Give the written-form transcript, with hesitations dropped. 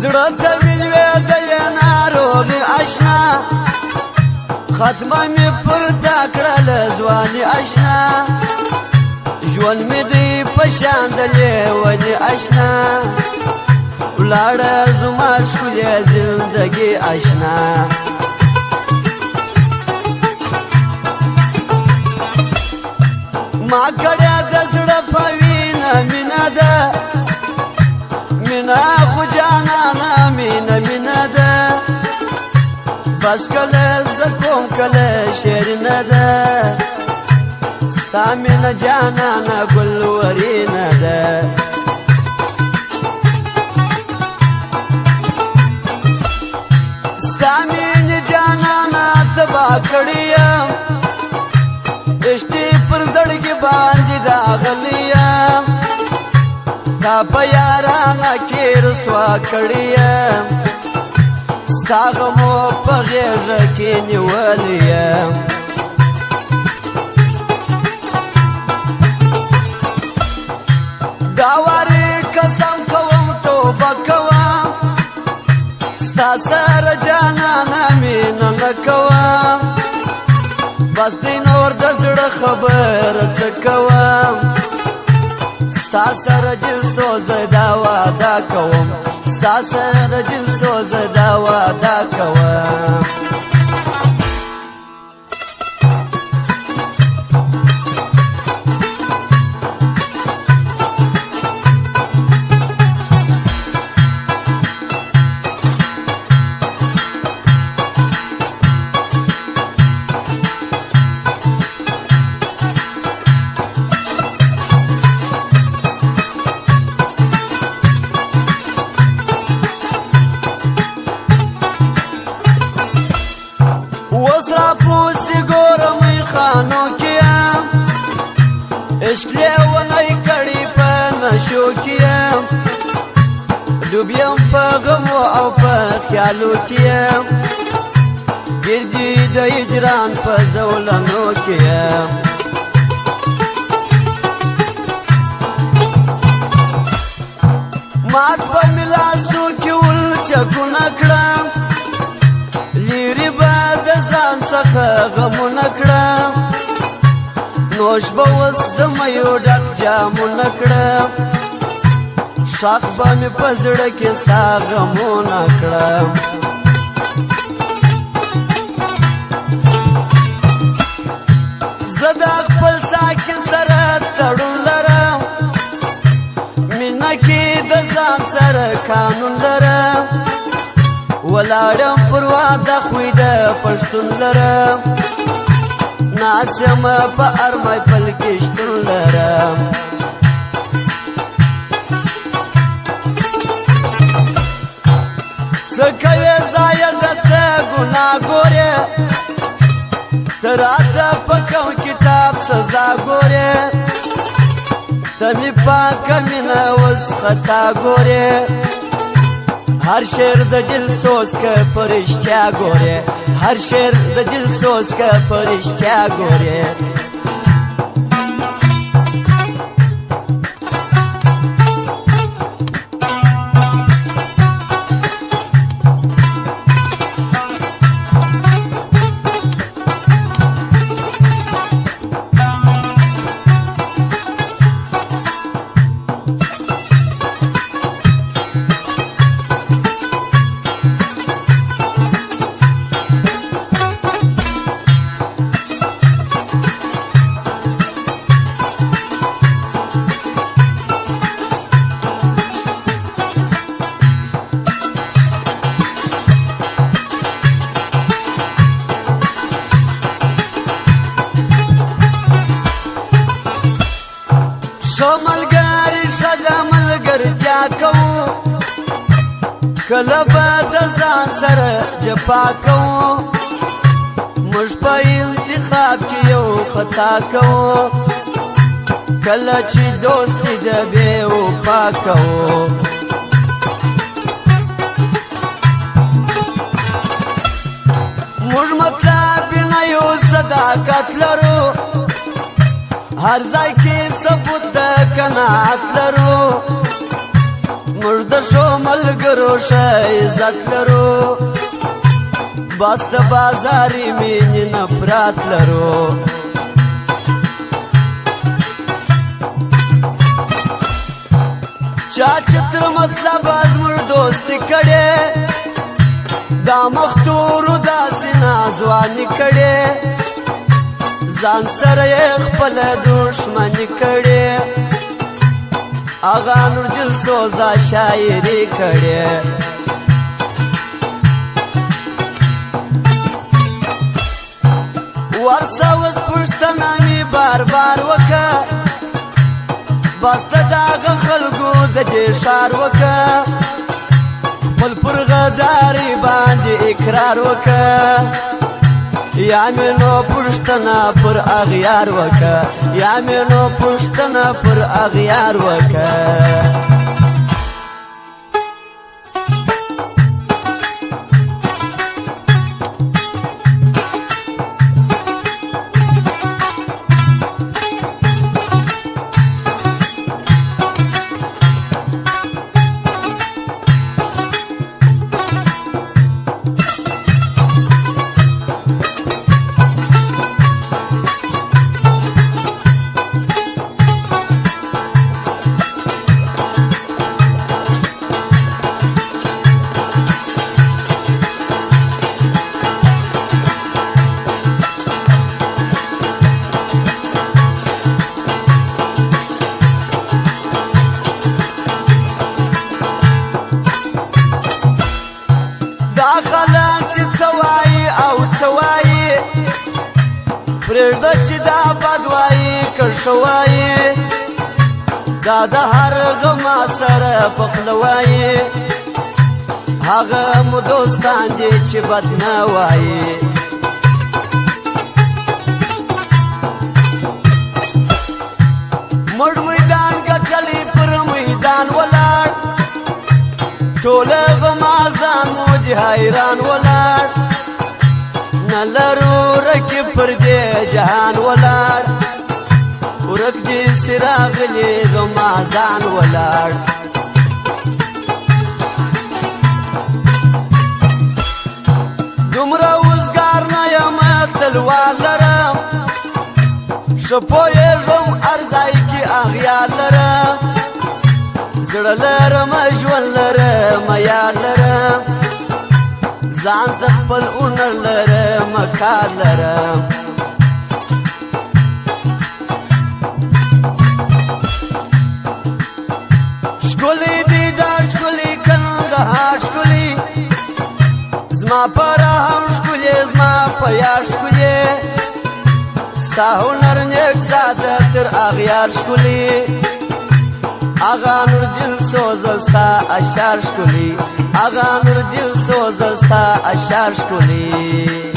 زړه ته مې لوېده یې ناروغي اشنا ختمه مې پورته کړله ځواني اشنا ژوند مې دی په شان د لیوني اشنا ولاړه زما ښکلې زندګي اشنا ما کړه د زړه په وینه مینه ده مینه خو جانانه مینه ده بس کله زه کوم کله شیرینه ده ستا مینه جانانه ګلورینه ده ستا مینه جانانه تباه کړی یم اشتی پر زړګي باندې راغلی یم تا په یارانه کې رسوا کړی یم ستا غمو په غېږه کې نیولی یم دا وارې قسم کوم توبه کوم ستا سره جانانه مینه نه کوم بس دی نور د زړه خبره څه کوم ستا سره دل سوزه دا واده کوم ستا سره دل سوزه دا واده کوم عشق لیونی کړي په نشو کې یم ډوب یم په غمو او په خیالو کې یم ګردي د هجران په زولنو کې یم مات په ملاسو کې ولچکونه کړم لیرې به د ځان څخه غمونه کړم نوش به اوس د میو ډک جامونه کړم ښاخ به مې په زړه کې ستا غمونه کړم زه د خپل ساکن سره تړون لرم مینه کې د ځان سره قانون لرم ولاړم پر واده خوی د پښتون لرم ناسم په ارمای پل کې شتون لرم څه کوې ځایه د څه ګناه ګورې ته راته په کوم کتاب سزا ګورې ته مې پاکه مینه اوس خطا ګورې هر شعر د دل سوز که فرشتیا ګورې هر شعر د دل سوز که فرشتیا ګورې ملګری ښه د ملګرتیا کوو کله به د ځان سره جفا کوو موږ په انتخاب کې یو خطا کوو کله چې دوستي د بې وفا کوو موږ مطلب نه یو صداقت لرو هر ځای کې ثبوت د قناعت لرو موږ د ښو ملګرو ښه عزت لرو بس د بازاري مینې نفرت لرو چا چې تر مطلبه زموږ دوستي کړې دا مختورو داسې ناځواني کړې ځان سره یې خپله دښمني کړې هغه نورجل سوز دا شاعري کړې ورسه اوس پوښتنه مې بار بار وکړه بس د دغه خلکو د دې ښار وکړه خپل پر غداري باندې اقرار وکړه یا مې نو پوښتنه پر اغیار وکړه یا مې نو پوښتنه پر اغیار وکړه پرېږده چې دا بد وایي که ښه وایي دا د هر غما سره پخله وایي هغه مو دوستان دي چې بد نه وایي مړ میدان ګټلی پر میدان ولاړ ټوله غمازان مو دي حیران ولاړ نلرو رکب پر دې جهان ولاړ ورک دې سراغلي غمازان ولاړ دومره وزګار نه یم تلوار لرم ښه پوهېږم هر ځای کې اغیار لرم زړه لرم ژوند لرم یار لرم ځان ته خپل هنر لرم کار لرم ښکلی دی دا ښکلی کندهار ښکلی زما په رحم ښکلی زما په یار ښکلی ستا هنر نیک ساته تر اغیار ښکلی آغا نورجل سوز ستا اشعار ښکلی آغا نورجل سوز ستا اشعار ښکلی